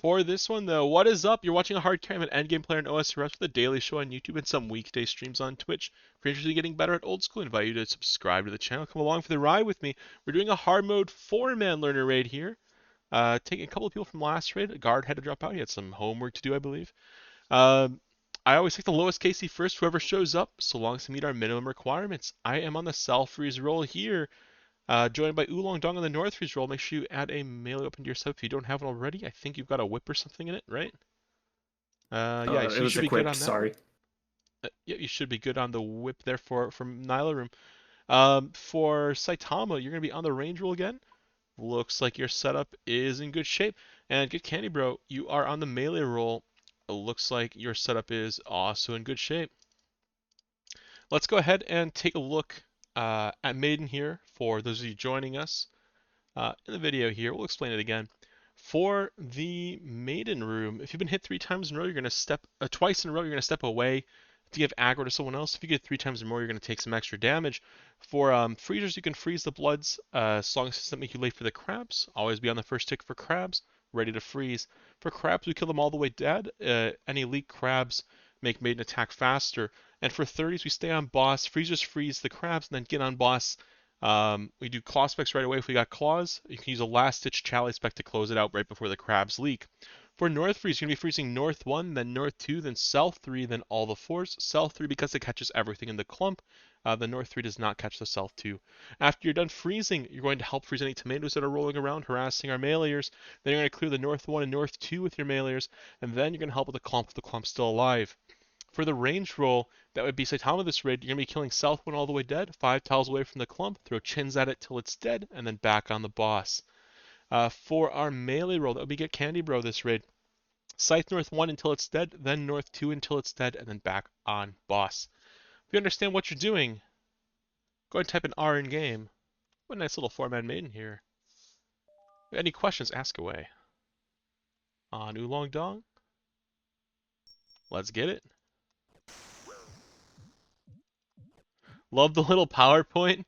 For this one, though, what is up? You're watching a hard cam and endgame player in OSRS with a daily show on YouTube and some weekday streams on Twitch. If you're interested in getting better at old school, I invite you to subscribe to the channel. Come along for the ride with me. We're doing a hard mode 4-man learner raid here. Taking a couple of people from last raid. A guard had to drop out. He had some homework to do, I believe. I always take the lowest KC first, whoever shows up, so long as they meet our minimum requirements. I am on the South Freeze roll here. Joined by Oolong Dong on the North Freeze roll. Make sure you add a melee weapon to your setup if you don't have it already. I think you've got a whip or something in it, right? Yeah, It you was should be good equipped, on that. sorry. Yeah, you should be good on the whip there from Nyla Room. For Saitama, you're gonna be on the range roll again. Looks like your setup is in good shape. And Get Candy Bro, you are on the melee roll. It looks like your setup is also in good shape. Let's go ahead and take a look at Maiden here for those of you joining us. In the video here, we'll explain it again. For the Maiden Room, if you've been hit 3 times in a row, you're going to step, twice in a row, you're going to step away to give aggro to someone else. If you get 3 times or more, you're going to take some extra damage. For freezers, you can freeze the bloods as long as it doesn't make you late for the crabs. Always be on the first tick for crabs, ready to freeze. For crabs, we kill them all the way dead. Any elite crabs make Maiden attack faster. And for 30s, we stay on boss. Freezers freeze the crabs and then get on boss. We do claw specs right away if we got claws. You can use a last ditch Chally spec to close it out right before the crabs leak. For North Freeze, you're going to be freezing North 1, then North 2, then South 3, then all the 4s. South 3 because it catches everything in the clump. The North 3 does not catch the South 2. After you're done freezing, you're going to help freeze any tomatoes that are rolling around, harassing our meleeers. Then you're going to clear the North 1 and North 2 with your meleeers, and then you're going to help with the clump if the clump's still alive. For the range roll, that would be Saitama this raid. You're going to be killing South one all the way dead, 5 tiles away from the clump, throw chins at it till it's dead, and then back on the boss. For our melee roll, that would be Get Candy Bro this raid. Scythe North 1 until it's dead, then North 2 until it's dead, and then back on boss. If you understand what you're doing, go ahead and type an R in game. What a nice little 4-man maiden here. Any questions, ask away. On Oolong Dong, let's get it. Love the little PowerPoint.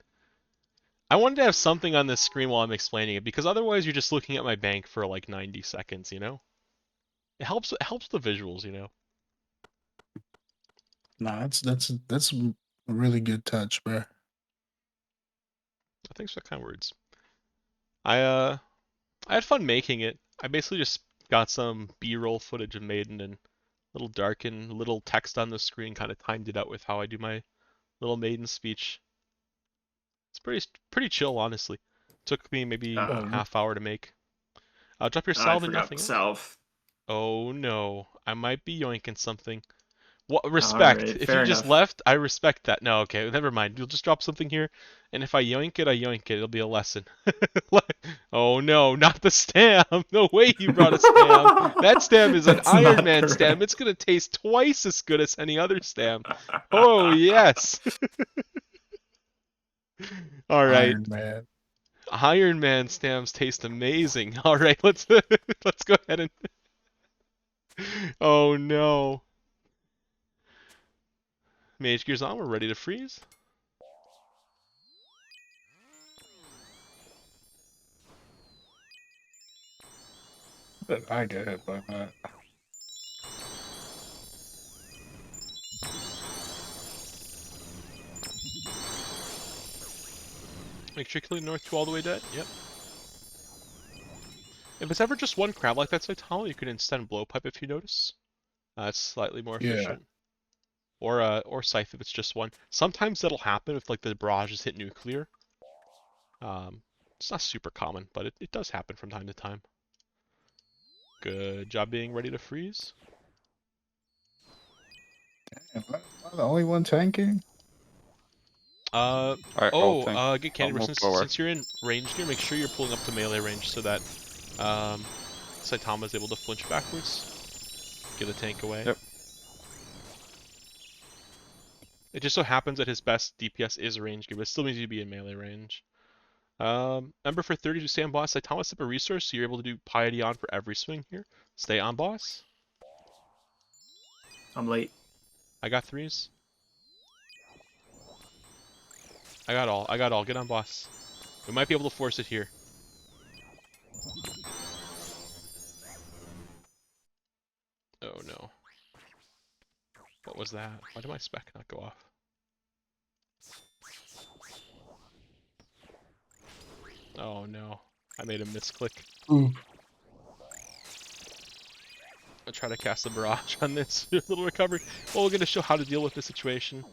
I wanted to have something on this screen while I'm explaining it, because otherwise you're just looking at my bank for like 90 seconds, you know? It helps the visuals, you know? Nah, that's a really good touch, bro. Thanks for the kind words. I had fun making it. I basically just got some B-roll footage of Maiden and little darken, little text on the screen, kind of timed it out with how I do my little Maiden speech. It's pretty chill, honestly. Took me maybe Uh, half hour to make. Drop your I salve and forgot nothing the else. salve. Oh no, I might be yoinking something. What respect? Alright, If you fair just enough. left, I respect that. No, okay, never mind. You'll just drop something here, and if I yoink it, I yoink it. It'll be a lesson. Oh no, not the stam! No way you brought a stam. That stam is an That's Iron not Man stam. It's correct. gonna taste twice as good as any other stam. Oh yes. All right. Iron Man. Iron Man stams taste amazing. All right, let's let's go ahead and. Oh no. Mage Gear's on. We're ready to freeze. But I get hit by that. Make sure you clear North 2 all the way dead. Yep. If it's ever just one crab like that Saitama, you can instead blowpipe if you notice. It's slightly more Yeah. efficient. Or scythe if it's just one. Sometimes that'll happen if like the barrages hit nuclear. It's not super common, but it does happen from time to time. Good job being ready to freeze. Damn, am I the only one tanking? Alright, I'll tank. Get I'll Candy Bro, move forward. since you're in range gear, make sure you're pulling up to melee range so that Saitama is able to flinch backwards. Get the tank away. Yep. It just so happens that his best DPS is range gear, but it still needs you to be in melee range. Remember for 30 to stay on boss, Saitama set up a resource, so you're able to do Piety on for every swing here. Stay on boss. I'm late. I got 3s. I got all. Get on boss. We might be able to force it here. no. What was that? Why did my spec not go off? Oh no. I made a misclick. Ooh. I'll try to cast a barrage on this little recovery. Well, we're going to show how to deal with this situation.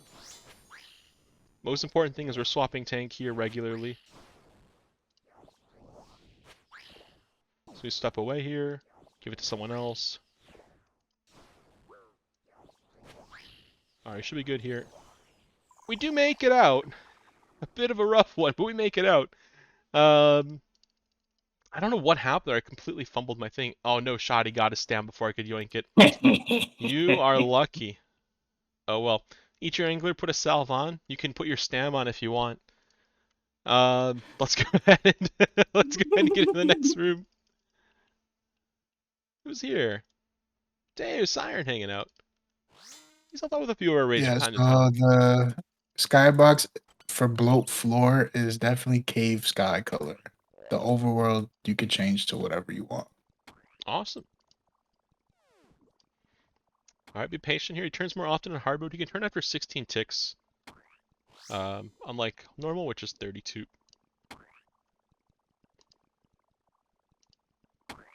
Most important thing is we're swapping tank here regularly. So we step away here, give it to someone else. Alright, should be good here. We do make it out. A bit of a rough one, but we make it out. I don't know what happened there. I completely fumbled my thing. Oh no, Shoddy got a stam before I could yoink it. You are lucky. Oh well. Eat your angler, put a salve on. You can put your stam on if you want. Let's go ahead and let's go ahead and get in the next room. Who's here? Dang, Siren hanging out. He's out with a few rage from Yeah, time to time. so the skybox for bloat floor is definitely cave sky color. The overworld you could change to whatever you want. Awesome. Alright, be patient here. He turns more often in hard mode. He can turn after 16 ticks. Unlike normal, which is 32.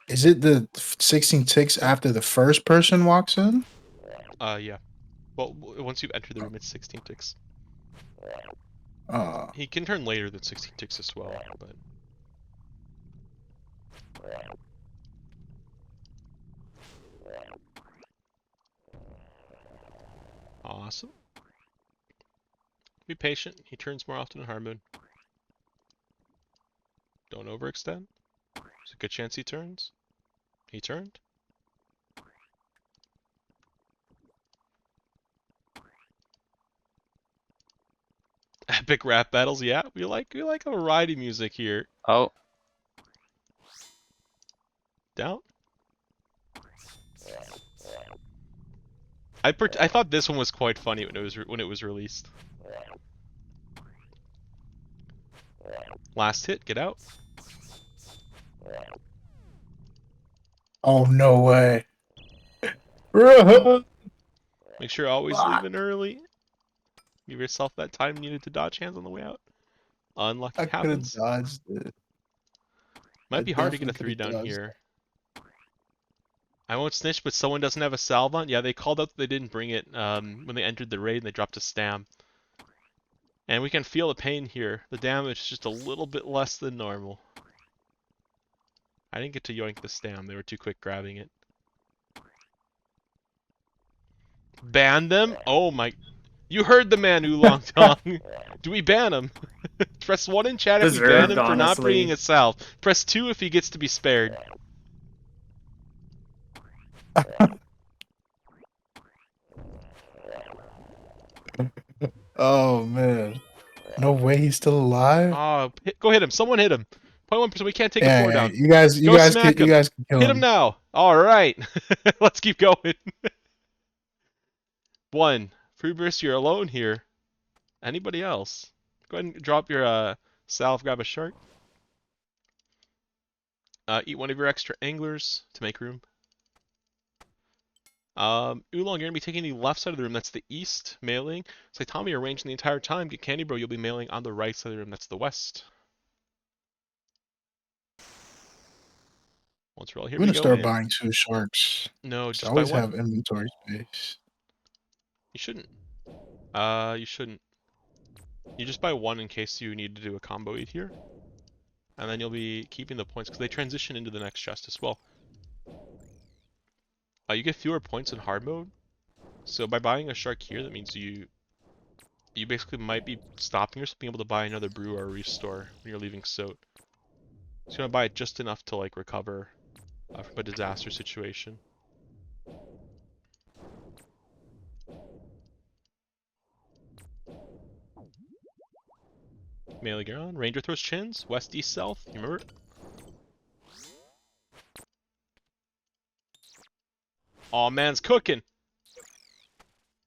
Is it the 16 ticks after the first person walks in? Yeah. Well, once you enter the room, it's 16 ticks. Uh, He can turn later than 16 ticks as well, but... Awesome. Be patient. He turns more often in hard mode. Don't overextend. There's a good chance he turns. He turned. Epic rap battles, yeah. We like a variety music here. Oh, Down. I thought this one was quite funny when it was released. Last hit, get out. oh, no way. Make sure always leaving early. Give yourself that time needed to dodge hands on the way out. Unlucky I could have happens. dodged it. I Might be hard to get a definitely 3 could have down dodged here. I won't snitch, but someone doesn't have a salve on. Yeah, they called out that they didn't bring it when they entered the raid and they dropped a stam. And we can feel the pain here. The damage is just a little bit less than normal. I didn't get to yoink the stam. They were too quick grabbing it. Ban them? Oh my... You heard the man, Oolong Tong. Do we ban him? Press 1 in chat if we ban deserved, him for not bringing honestly. a salve. Press 2 if he gets to be spared. Oh, man. No way he's still alive? Oh, go hit him. Someone hit him. 0.1%. We can't take a Yeah, 4 yeah, down. you Go guys smack can, you him. guys can kill Hit him him. now. All right. Let's keep going. 1. Freeburst, you're alone here. Anybody else? Go ahead and drop your salve, grab a shark. Eat one of your extra anglers to make room. Oolong, you're going to be taking the left side of the room. That's the east, mailing. Saitama, you're ranging the entire time. Get Candy Bro, you'll be mailing on the right side of the room. That's the west. Once we're all here, I'm we gonna go start in. buying 2 sharks. No, So I just buy always one. have inventory space. You shouldn't. You shouldn't. You just buy one in case you need to do a combo eat here. And then you'll be keeping the points because they transition into the next chest as well. You get fewer points in hard mode. So by buying a shark here, that means you basically might be stopping yourself being able to buy another brew or a restore when you're leaving Soat. So you're gonna buy it just enough to like recover from a disaster situation. Melee gear on. Ranger throws chins. West, east, south. You remember? Aw, man's cooking.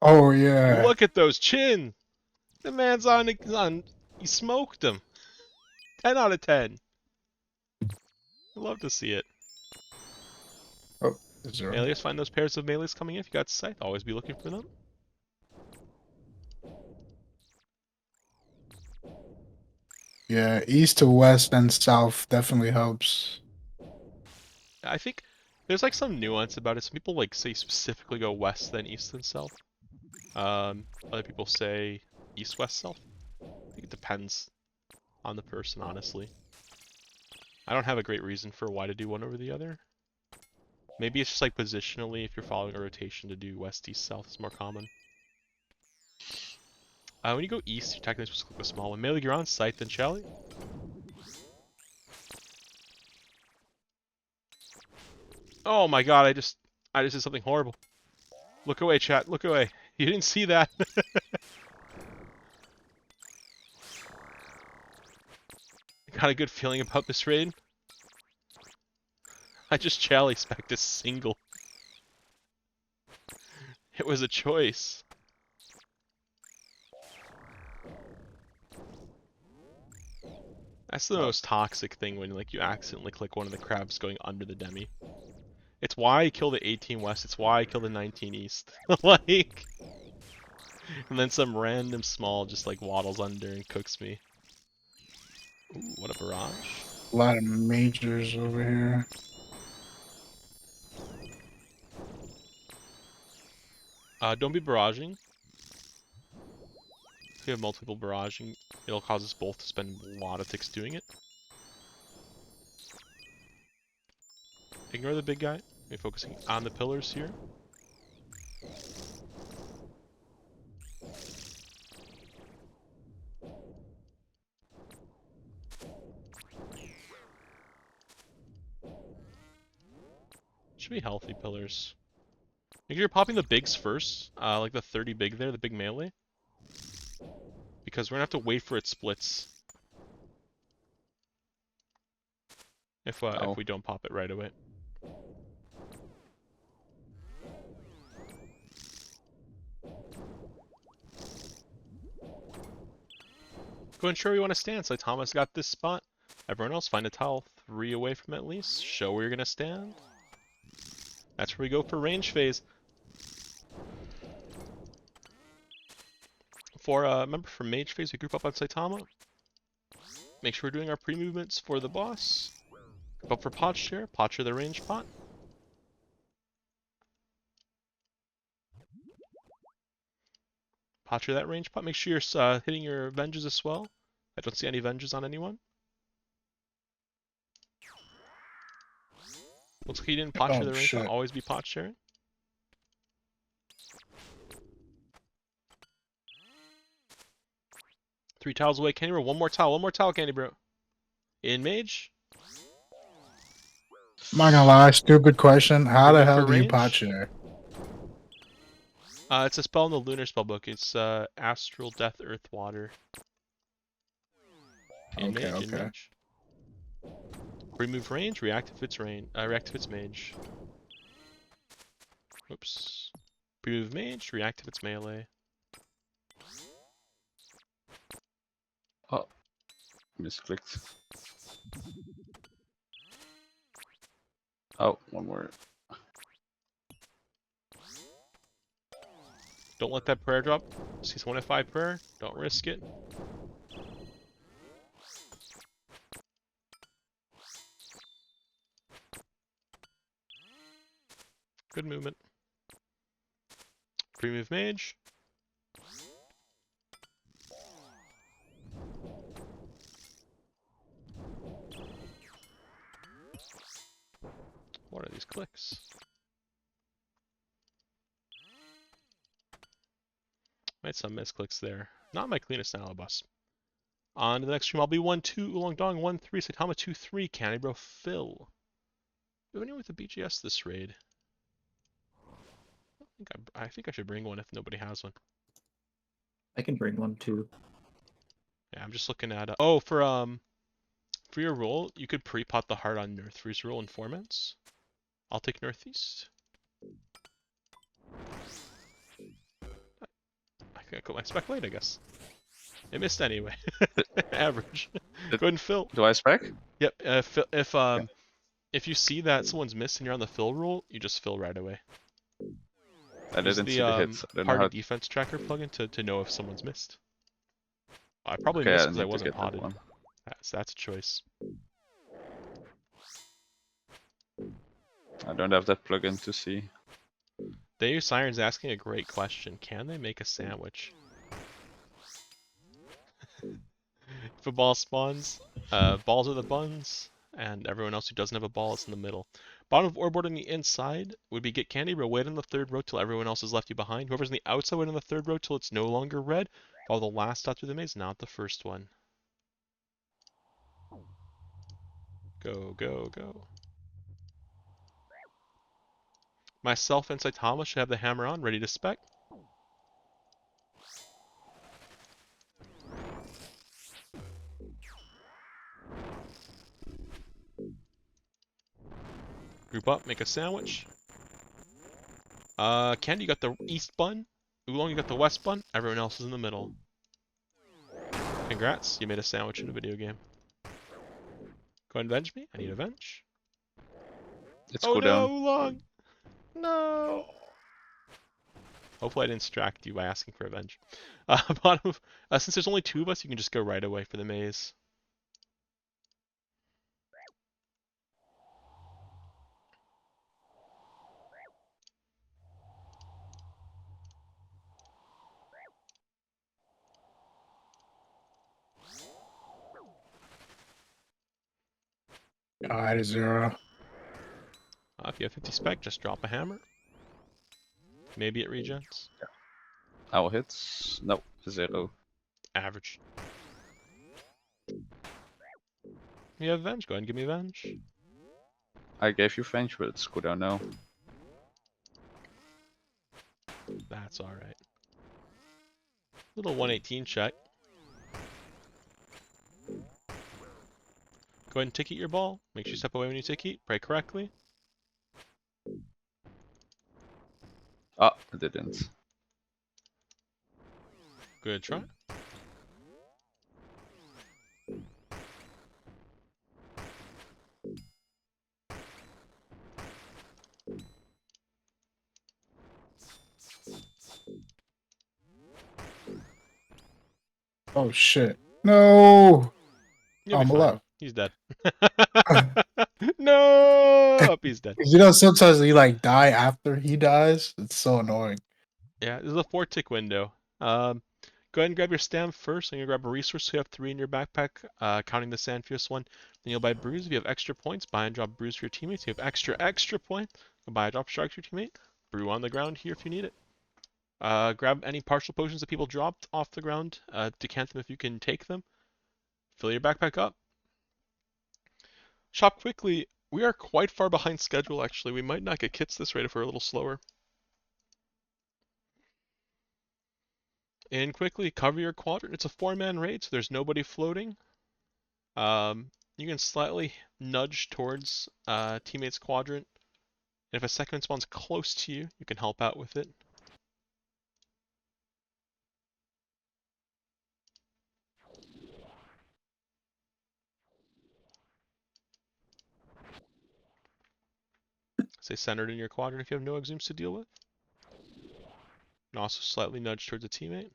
Oh yeah. Look at those chins. The man's on. He smoked them. 10 out of 10. I love to see it. Oh, Zero. Melees, find those pairs of melees coming in. If you got Scythe, always be looking for them. Yeah, east to west and south definitely helps. I think there's like some nuance about it. Some people like say specifically go west then east then south. Other people say east, west, south. I think it depends on the person, honestly. I don't have a great reason for why to do one over the other. Maybe it's just like positionally, if you're following a rotation, to do west, east, south is more common. When you go east, you're technically supposed to click the small one. Melee, you're on site, then Shelly. Oh my god, I just did something horrible. Look away, chat. Look away. You didn't see that. Got a good feeling about this raid. I just Chally spec'd a single. It was a choice. That's the Oh, most toxic thing when like you accidentally click one of the crabs going under the demi. It's why I kill the 18 west. It's why I kill the 19 east. Like, and then some random small just like waddles under and cooks me. Ooh, what a barrage. A lot of majors over here. Don't be barraging. If we have multiple barraging, it'll cause us both to spend a lot of ticks doing it. Ignore the big guy. We're focusing on the pillars here. Should be healthy pillars. Make sure you're popping the bigs first, like the 30 big there, the big melee. Because we're gonna have to wait for it splits if oh. we don't pop it right away. Go ensure we want to stand. So Thomas got this spot. Everyone else find a tile 3 away from at least. Show where you're gonna stand. That's where we go for range phase. Remember for mage phase, we group up on Saitama. Make sure we're doing our pre-movements for the boss. Group up for pot share. Pot share the range pot. Pot share that range pot. Make sure you're hitting your venges as well. I don't see any venges on anyone. Looks like you didn't pot share Oh the range pot. shit. Always be pot sharing. Three tiles away, Candy Bro. One more tile, Candy Bro. In mage. I'm not gonna lie, stupid question. How the Pre-move hell for do you pot range. share? It's a spell in the Lunar Spellbook. It's Astral Death, Earth, Water. In Okay, mage, in okay. mage. Remove range, react if it's react if it's mage. Oops. Remove mage, react if it's melee. Oh, misclicked. Oh, one more. Don't let that prayer drop. See someone at 5 prayer. Don't risk it. Good movement. Pre-move mage. What are these clicks? Made some misclicks there. Not my cleanest alibus. On to the next stream, I'll be 1-2, Oolong Dong 1-3, Saitama 2-3, Candy Bro Phil. Do you have anyone with a BGS this raid? I think I should bring one if nobody has one. I can bring one too. Yeah, I'm just looking at for your roll, you could pre-pot the heart on Northfree's roll in formats. I'll take Northeast. I can go my spec late, I guess. It missed anyway. Average. Go ahead and fill. Do I spec? Yep. If Okay. if you see that someone's missed and you're on the fill rule, you just fill right away. I Use didn't the see the hits. I don't know party how. defense tracker plugin to know if someone's missed. I probably Okay, missed I because I need to wasn't get that potted. one. That's a choice. I don't have that plugin to see. Dave Siren's asking a great question. Can they make a sandwich? If a ball spawns, balls are the buns, and everyone else who doesn't have a ball is in the middle. Bottom of orb board on the inside would be get candy, but wait on the third row till everyone else has left you behind. Whoever's on the outside, wait on the third row till it's no longer red. Follow the last dot through the maze, not the first one. Go, go, go. Myself and Saitama should have the hammer on, ready to spec. Group up, make a sandwich. Candy, you got the east bun. Oolong, you got the west bun. Everyone else is in the middle. Congrats, you made a sandwich in a video game. Go and avenge me. I need avenge. It's Oh no, cooldown. Oolong! No! Hopefully I didn't distract you by asking for revenge. Bottom of, since there's only two of us, you can just go right away for the maze. Alright, 0. If you have 50 spec, just drop a hammer. Maybe it regens. Our hits? No, 0. Average. You have avenge, go ahead and give me avenge. I gave you Venge, but it's cooldown now. That's alright. Little 118 check. Go ahead and ticket your ball. Make sure you step away when you ticket. Pray correctly. Ah, I didn't. Good try. Oh shit. No! You'll be I'm fine. alive. He's dead. No! Up, he's dead. You know, sometimes he like die after he dies. It's so annoying. Yeah, this is a 4-tick window. Go ahead and grab your stam first. I'm gonna grab a resource. So you have 3 in your backpack, counting the Sandfierce one. Then you'll buy brews if you have extra points. Buy and drop brews for your teammates. If you have extra points, go buy and drop sharks for your teammate. Brew on the ground here if you need it. Grab any partial potions that people dropped off the ground. Decant them if you can take them. Fill your backpack up. Shop quickly. We are quite far behind schedule actually. We might not get kits this rate if we're a little slower. And quickly cover your quadrant. It's a 4-man raid, so there's nobody floating. You can slightly nudge towards teammate's quadrant. And if a second spawns close to you, you can help out with it. Stay centered in your quadrant if you have no exhumes to deal with. And also slightly nudge towards a teammate.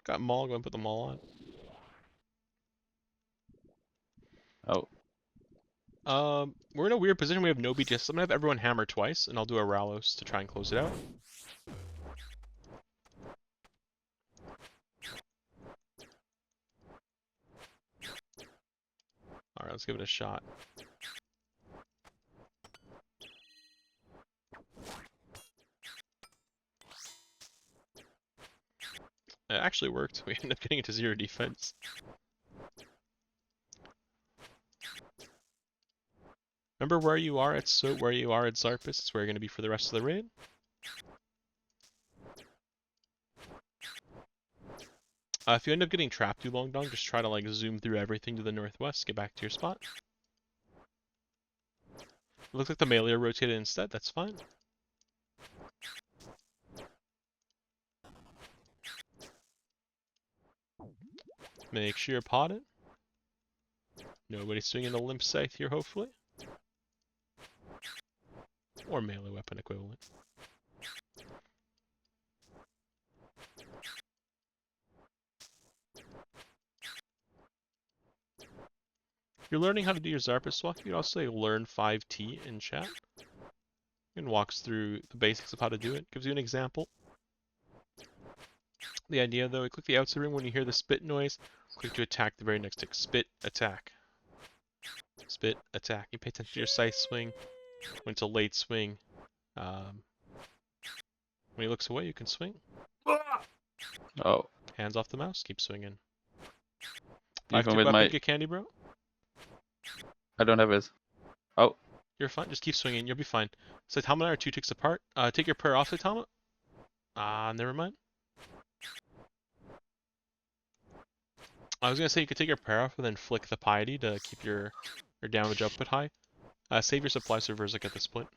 Got maul, go and put the maul on. Oh, We're in a weird position. We have no BTS. I'm gonna have everyone hammer twice, and I'll do a Ralos to try and close it out. Alright, let's give it a shot. It actually worked. We ended up getting it to 0 defense. Remember where you are at where you are at Zarpus. It's where you're going to be for the rest of the raid. If you end up getting trapped too long, Dong, just try to like zoom through everything to the northwest, get back to your spot. It looks like the melee are rotated instead, that's fine. Make sure you're potted. Nobody's swinging a limp scythe here, hopefully. Or melee weapon equivalent. If you're learning how to do your Zarpus walk, you can also say learn 5T in chat. And walks through the basics of how to do it. Gives you an example. The idea though, click the outside ring when you hear the spit noise. Click to attack the very next tick. Spit, attack. Spit, attack. You pay attention to your scythe swing. When it's a late swing. When he looks away, you can swing. Oh, Hands off the mouse, keep swinging. even 5-tick with weapon, my... get candy, bro. I don't have it. Oh, You're fine, just keep swinging, you'll be fine. Saitama and I are 2 ticks apart. Take your prayer off, Saitama. Never mind. I was gonna say you could take your prayer off and then flick the piety to keep your damage output high. Save your supply servers like at this point.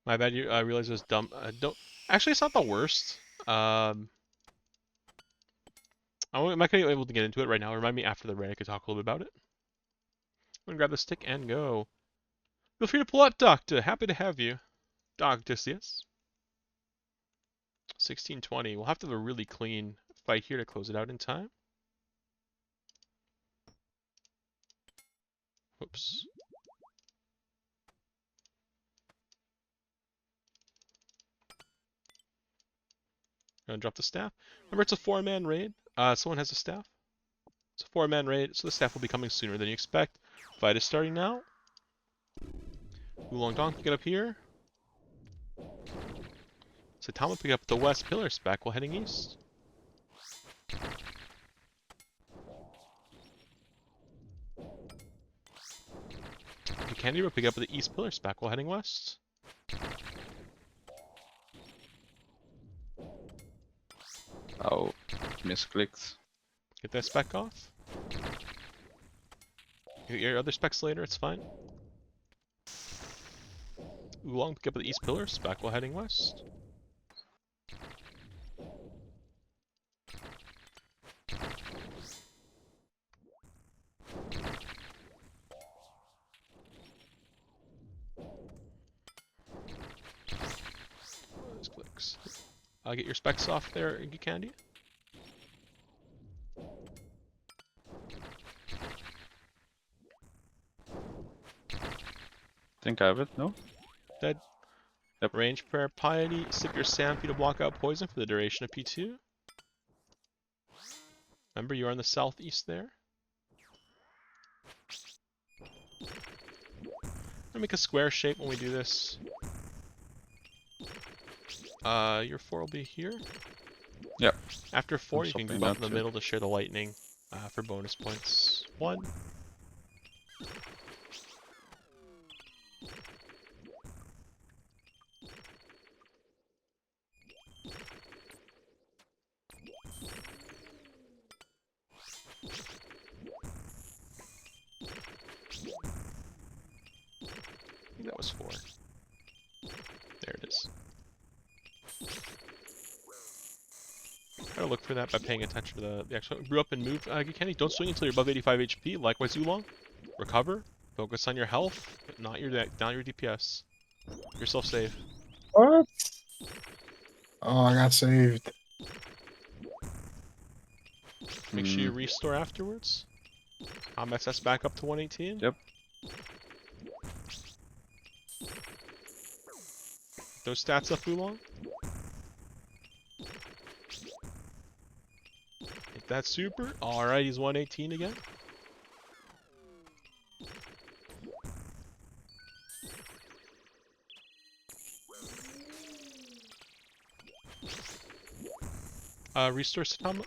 My bad, I realized it was dumb. Don't. Actually, it's not the worst. I'm not gonna be able to get into it right now. Remind me after the raid. I could talk a little bit about it. I'm gonna grab the stick and go. Feel free to pull up, Doctor. Happy to have you, Doctor. Yes. 1620. We'll have to have a really clean fight here to close it out in time. Oops. Gonna drop the staff. Remember, it's a 4-man raid. Someone has a staff. It's a 4-man raid, so the staff will be coming sooner than you expect. Fight is starting now. Oolong Donk, get up here. Saitama pick up the west pillar spec while heading east. Candy will pick up the east pillar spec while heading west. oh, misclicked. Get that spec off. Get your other specs later, it's fine. Oolong pick up the east pillar spec while heading west. Those clicks. Get your specs off there, get candy. Think I have it, no? Dead. Yep. Range prayer piety. Sip your Sampi to block out poison for the duration of P2. Remember, you are in the southeast there. I'm gonna make a square shape when we do this. Your 4 will be here. Yep. After 4, I'm you can swapping move up that in the too. middle to share the lightning for bonus points. 1. I think that was 4. There it is. Try to look for that by paying attention to the actual. Brew up and move, Kenny. Don't swing until you're above 85 HP. Likewise, Oolong. Recover. Focus on your health, but not your DPS. Keep yourself safe. What? Oh, I got saved. Make sure you restore afterwards. Combat sets back up to 118. Yep. Those stats up, Oolong. Hit that super. Alright, he's 118 again. Restore Saitama.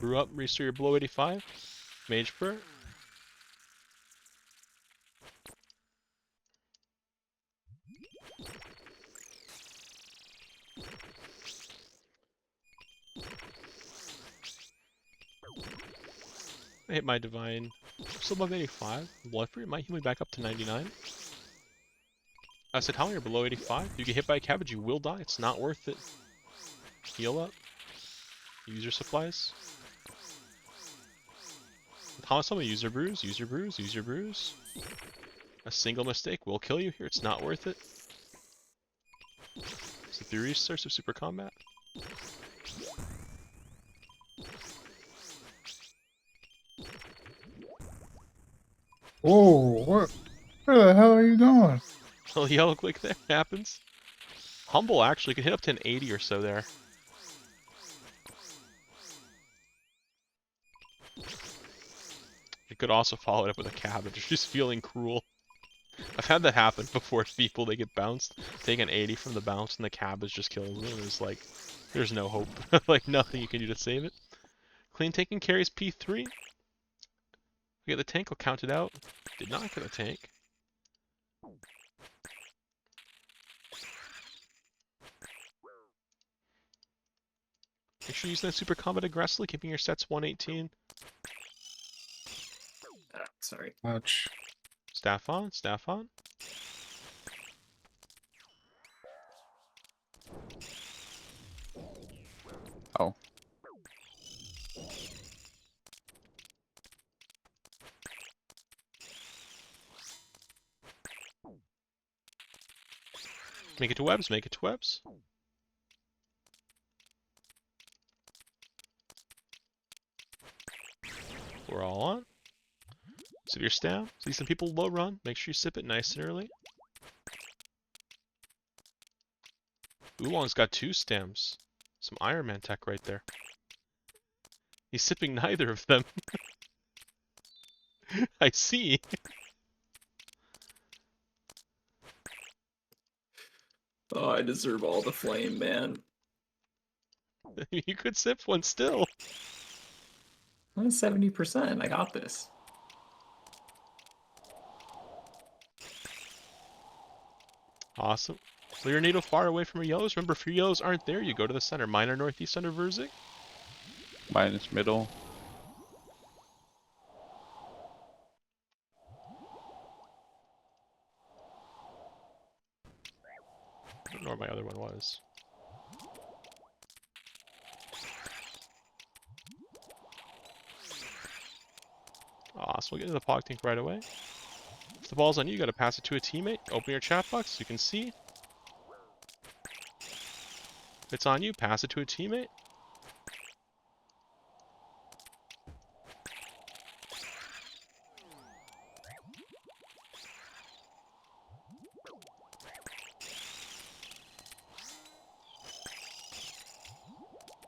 Brew up, restore your below 85. Mage prayer. hit my divine. Still above 85. Blood Fury might heal me back up to 99. I said, how you're below 85? You get hit by a cabbage, you will die. It's not worth it. Heal up. Use your supplies. Thomas told me, use your bruise, use your bruise, use your bruise. A single mistake will kill you here. It's not worth it. It's the 3 resource of super combat. Whoa, what? Where the hell are you going? Little yellow click there happens. Humble actually can hit up to an 80 or so there. You could also follow it up with a cabbage. You're just feeling cruel. I've had that happen before to people. They get bounced, take an 80 from the bounce, and the cabbage just kills them. And it's like, there's no hope. Like, nothing you can do to save it. Clean taking carries P3. We get the tank, I'll count it out. Did not get a tank. Make sure you're using that super combat aggressively, keeping your sets 118. Sorry. Ouch. Staff on, staff on. Oh. Make it to webs, make it to webs. We're all on. Sip your stam. See some people low run. Make sure you sip it nice and early. Oolong's got 2 stems. Some Iron Man tech right there. He's sipping neither of them. I see. Oh, I deserve all the flame, man. You could sip one still. I'm 70%. I got this. Awesome. Clear your needle far away from your yellows. Remember, if your yellows aren't there, you go to the center. Mine are northeast under Verzik. Mine is middle. I don't know where my other one was. Awesome. We'll get into the Pog Tank right away. If the ball's on you, gotta pass it to a teammate. Open your chat box so you can see. If it's on you, pass it to a teammate.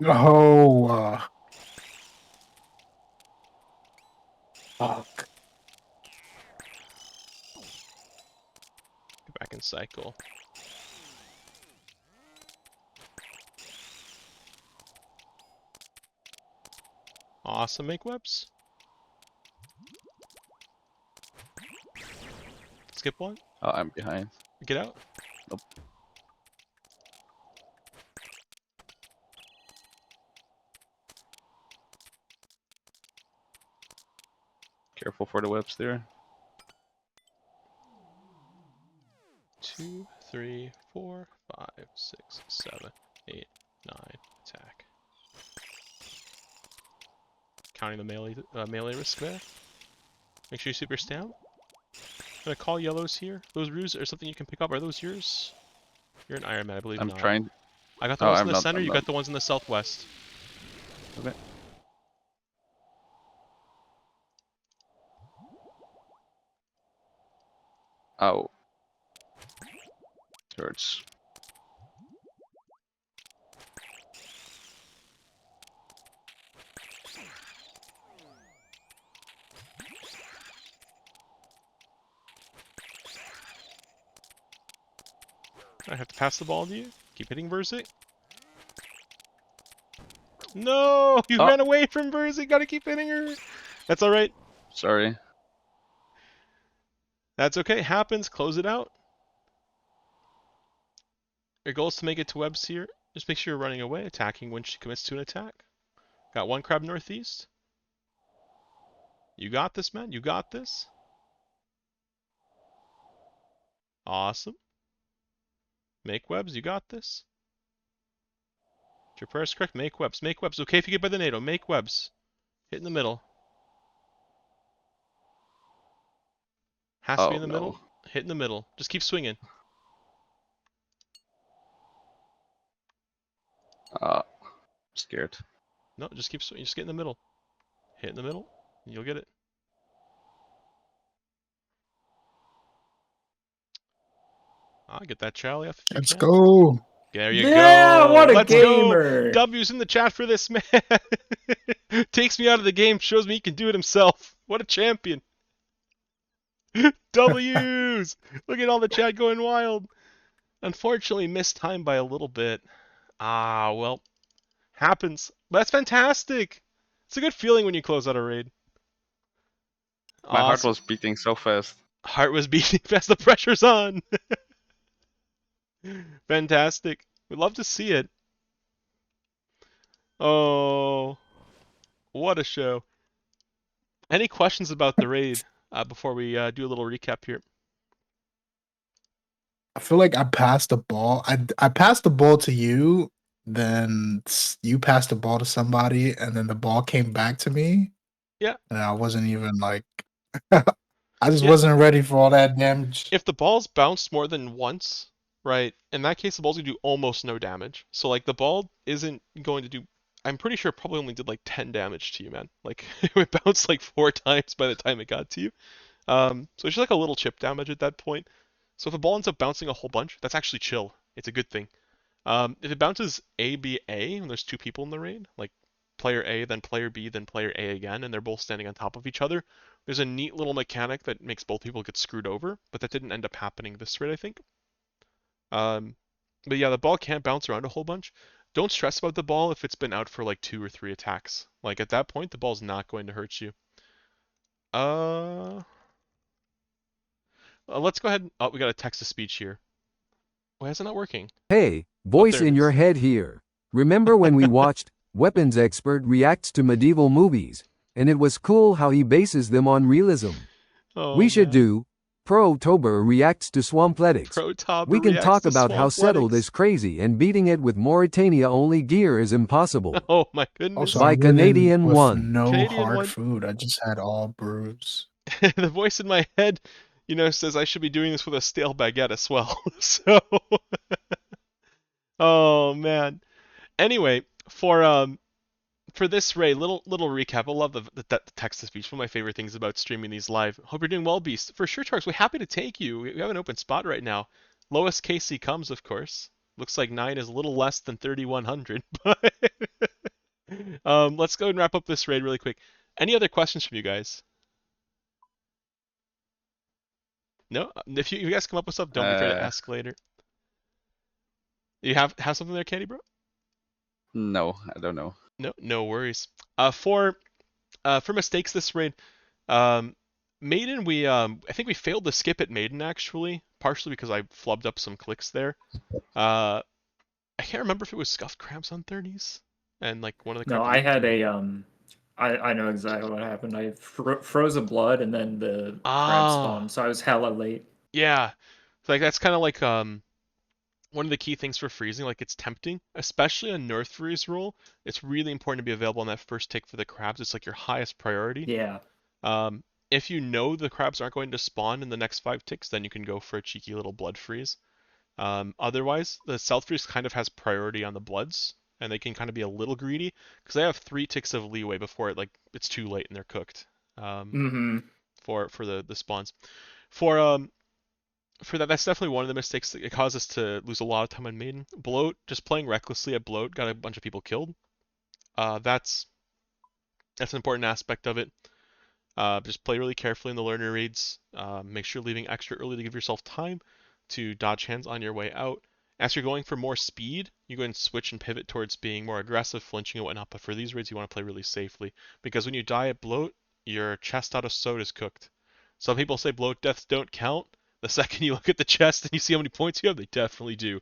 Oh, fuck. Get back in cycle. Awesome, make webs. Skip one. Oh, I'm behind. Get out. Nope. Careful for the webs there. 2, 3, 4, 5, 6, 7, 8, 9. Attack. Counting the melee risk there. Make sure you super stam. I'm gonna call yellows here. Those roos are something you can pick up. Are those yours? You're an Iron Man, I believe I'm not. trying. I got the Oh, ones I'm in the not- center, I'm you not. got the ones in the southwest. Okay. Ow. Hurts. I have to pass the ball to you. Keep hitting Verzik. No! You Oh. ran away from Verzik! Gotta keep hitting her! That's alright. Sorry. That's okay. Happens. Close it out. Your goal is to make it to webs here. Just make sure you're running away, attacking when she commits to an attack. Got one crab northeast. You got this, man. You got this. Awesome. Make webs. You got this. If your prayer's correct, make webs. Make webs. Okay if you get by the NATO. Make webs. Hit in the middle. Has to be Oh in the no. middle. Hit in the middle. Just keep swinging. Scared. No, just keep swinging. Just get in the middle. Hit in the middle. You'll get it. Get that Charlie off if you Let's can. go. There you Yeah, go. what a Let's go. gamer! W's in the chat for this man. Takes me out of the game. Shows me he can do it himself. What a champion. W's. Look at all the chat going wild. Unfortunately, missed time by a little bit. Well, happens. But that's fantastic. It's a good feeling when you close out a raid. My heart Awesome. was beating so fast. Heart was beating fast. The pressure's on. Fantastic. We'd love to see it. Oh, what a show. Any questions about the raid before we do a little recap here? I feel like I passed the ball. I passed the ball to you, then you passed the ball to somebody, and then the ball came back to me. Yeah. And I wasn't even like, I just Yeah. wasn't ready for all that damage. If the ball's bounced more than once, right, in that case the ball's gonna do almost no damage. So like the ball isn't going to do, I'm pretty sure it probably only did like 10 damage to you, man. Like it bounced like 4 times by the time it got to you. So it's just like a little chip damage at that point. So if the ball ends up bouncing a whole bunch, that's actually chill. It's a good thing. If it bounces A, B, A, and there's 2 people in the raid, like player A, then player B, then player A again, and they're both standing on top of each other, there's a neat little mechanic that makes both people get screwed over, but that didn't end up happening this raid, I think. But yeah, the ball can't bounce around a whole bunch. Don't stress about the ball if it's been out for like 2 or 3 attacks. Like at that point, the ball's not going to hurt you. Let's go ahead. Oh, we got a text to speech here. Why is it not working? Hey, Oh, voice there it in your is. head here. Remember when we watched Weapons Expert Reacts to Medieval Movies, and it was cool how he bases them on realism? Oh, We should man. do Pro-Tober Reacts to Swampletics. Pro-Tober We can reacts talk to about how settled Swampletics. is crazy and beating it with Mauritania-only gear is impossible. Oh my goodness. Also, By I'm winning Canadian with one. no Canadian hard one. food. I just had all brews. The voice in my head, says I should be doing this with a stale baguette as well. So, oh man. Anyway, for this raid, little recap. I love the text to speech. One of my favorite things about streaming these live. Hope you're doing well, Beast. For sure, Tarks. We're happy to take you. We have an open spot right now. Lowest KC comes, of course. Looks like 9 is a little less than 3,100, but let's go and wrap up this raid really quick. Any other questions from you guys? No? If you guys come up with stuff, don't be afraid to ask later. You have something there, Candy Bro? No, I don't know. No worries. For mistakes this raid, Maiden, I think we failed to skip at Maiden actually, partially because I flubbed up some clicks there. I can't remember if it was scuffed cramps on 30s and like one of the No, cramps. I had I know exactly what happened. I froze a blood and then the crab spawned, so I was hella late. Yeah. Like that's kind of like one of the key things for freezing. Like it's tempting, especially on North Freeze rule. It's really important to be available on that first tick for the crabs. It's like your highest priority. Yeah. If you know the crabs aren't going to spawn in the next 5 ticks, then you can go for a cheeky little blood freeze. Otherwise, the South Freeze kind of has priority on the bloods, and they can kind of be a little greedy because they have 3 ticks of leeway before it's too late and they're cooked. For the spawns. For that, that's definitely one of the mistakes that it caused us to lose a lot of time on Maiden. Bloat, just playing recklessly at Bloat, got a bunch of people killed. That's an important aspect of it. Just play really carefully in the learner raids. Make sure you're leaving extra early to give yourself time to dodge hands on your way out. As you're going for more speed, you go and switch and pivot towards being more aggressive, flinching and whatnot. But for these raids, you want to play really safely because when you die at Bloat, your chest out of soda is cooked. Some people say Bloat deaths don't count. The second you look at the chest and you see how many points you have, they definitely do.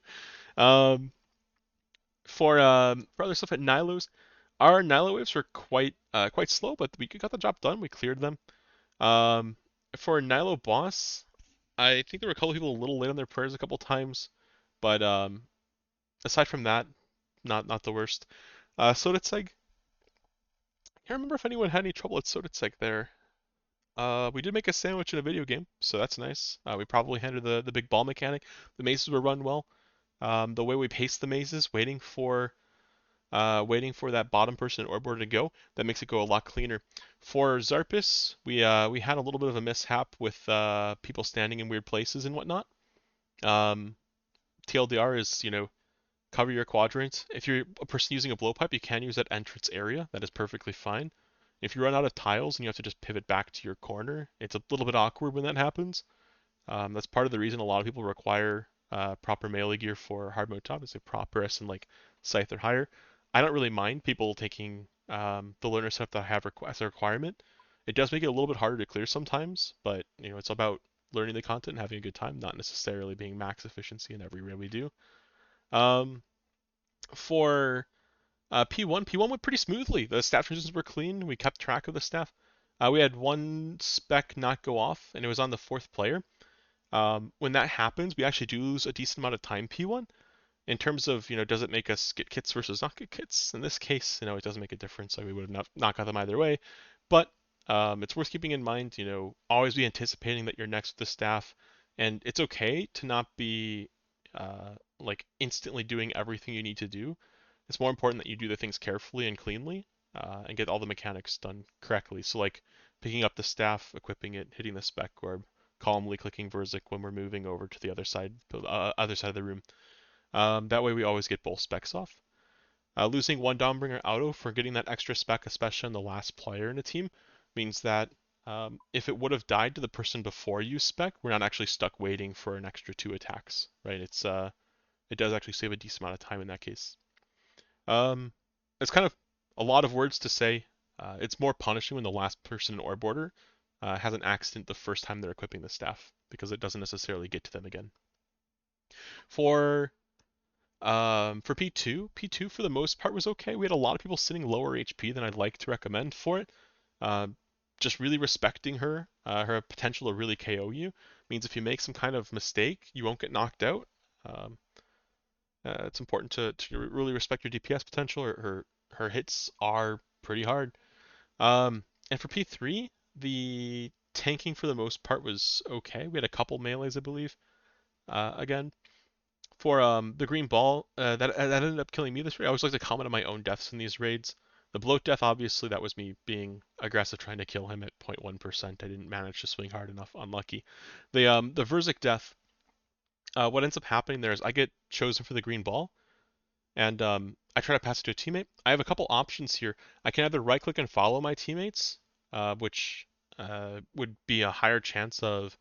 For other stuff at Nilo's, our Nilo waves were quite quite slow, but we got the job done. We cleared them. Um, for Nilo boss, I think there were a couple people a little late on their prayers a couple times, but aside from that, not the worst. Sodetseg, I can't remember if anyone had any trouble at Sodetseg there. We did make a sandwich in a video game, so that's nice. We probably handled the big ball mechanic. The mazes were run well. The way we paced the mazes, waiting for that bottom person in orb to go, that makes it go a lot cleaner. For Zarpus, we had a little bit of a mishap with people standing in weird places and whatnot. TLDR is, cover your quadrant. If you're a person using a blowpipe, you can use that entrance area. That is perfectly fine. If you run out of tiles and you have to just pivot back to your corner, it's a little bit awkward when that happens. That's part of the reason a lot of people require proper melee gear for hard mode top, is a proper S and like scythe or higher. I don't really mind people taking the learner setup that I have as a requirement. It does make it a little bit harder to clear sometimes, but it's about learning the content and having a good time, not necessarily being max efficiency in every raid we do. For P1 went pretty smoothly. The staff transitions were clean. We kept track of the staff. We had one spec not go off, and it was on the 4th player. When that happens, we actually do lose a decent amount of time P1. In terms of, does it make us get kits versus not get kits? In this case, it doesn't make a difference. We would have not got them either way. But it's worth keeping in mind, always be anticipating that you're next with the staff. And it's okay to not be like instantly doing everything you need to do. It's more important that you do the things carefully and cleanly and get all the mechanics done correctly. So like picking up the staff, equipping it, hitting the spec orb, calmly clicking Verzik when we're moving over to the other side of the room. That way we always get both specs off. Losing one Dawnbringer auto for getting that extra spec, especially on the last player in a team, means that if it would have died to the person before you spec, we're not actually stuck waiting for an extra 2 attacks, right? It does actually save a decent amount of time in that case. It's kind of a lot of words to say. It's more punishing when the last person in orb order has an accident the first time they're equipping the staff, because it doesn't necessarily get to them again. For P2 for the most part was okay. We had a lot of people sitting lower HP than I'd like to recommend for it. Just really respecting her potential to really KO you means if you make some kind of mistake, you won't get knocked out. It's important to really respect your DPS potential. Her hits are pretty hard. And for P3, the tanking for the most part was okay. We had a couple melees, I believe. Again, for the green ball, that ended up killing me this raid. I always like to comment on my own deaths in these raids. The bloat death, obviously, that was me being aggressive trying to kill him at 0.1%. I didn't manage to swing hard enough. Unlucky. The Verzik death, what ends up happening there is I get chosen for the green ball, and I try to pass it to a teammate. I have a couple options here. I can either right click and follow my teammates, which would be a higher chance of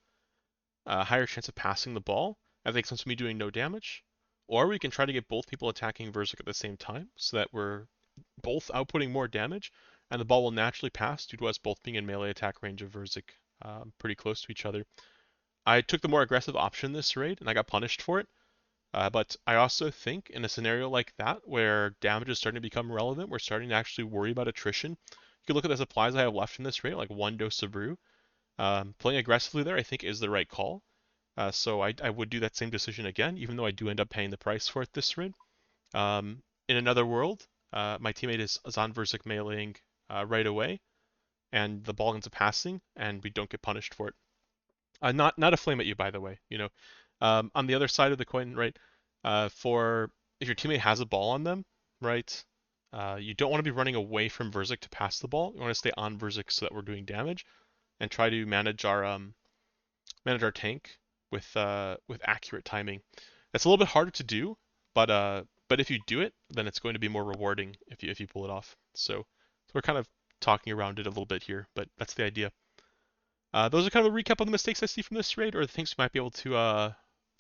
passing the ball. I think since me doing no damage. Or we can try to get both people attacking Verzik at the same time, so that we're both outputting more damage, and the ball will naturally pass due to us both being in melee attack range of Verzik, pretty close to each other. I took the more aggressive option this raid, and I got punished for it. But I also think in a scenario like that, where damage is starting to become relevant, we're starting to actually worry about attrition. You can look at the supplies I have left in this raid, like 1 dose of brew. Playing aggressively there, I think, is the right call. So I would do that same decision again, even though I do end up paying the price for it this raid. In another world, my teammate is on Verzik meleeing right away, and the ball ends up passing, and we don't get punished for it. Not a flame at you, by the way. On the other side of the coin, right? For if your teammate has a ball on them, right? You don't want to be running away from Verzik to pass the ball. You want to stay on Verzik so that we're doing damage, and try to manage our tank with accurate timing. It's a little bit harder to do, but if you do it, then it's going to be more rewarding if you pull it off. So we're kind of talking around it a little bit here, but that's the idea. Those are kind of a recap of the mistakes I see from this raid, or the things we might be able to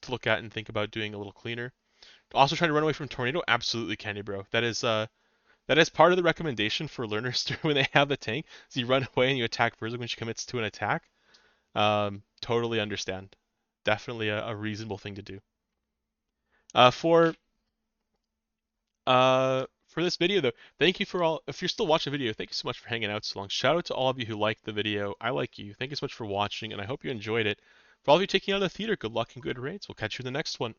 look at and think about doing a little cleaner. Also trying to run away from tornado, absolutely, Candy Bro. That is part of the recommendation for learners when they have the tank. So you run away and you attack Verzik when she commits to an attack. Totally understand. Definitely a reasonable thing to do. For for this video though. Thank you for all. If you're still watching the video, thank you so much for hanging out so long. Shout out to all of you who liked the video. I like you. Thank you so much for watching, and I hope you enjoyed it. For all of you taking out the theater, good luck and good raids. We'll catch you in the next one.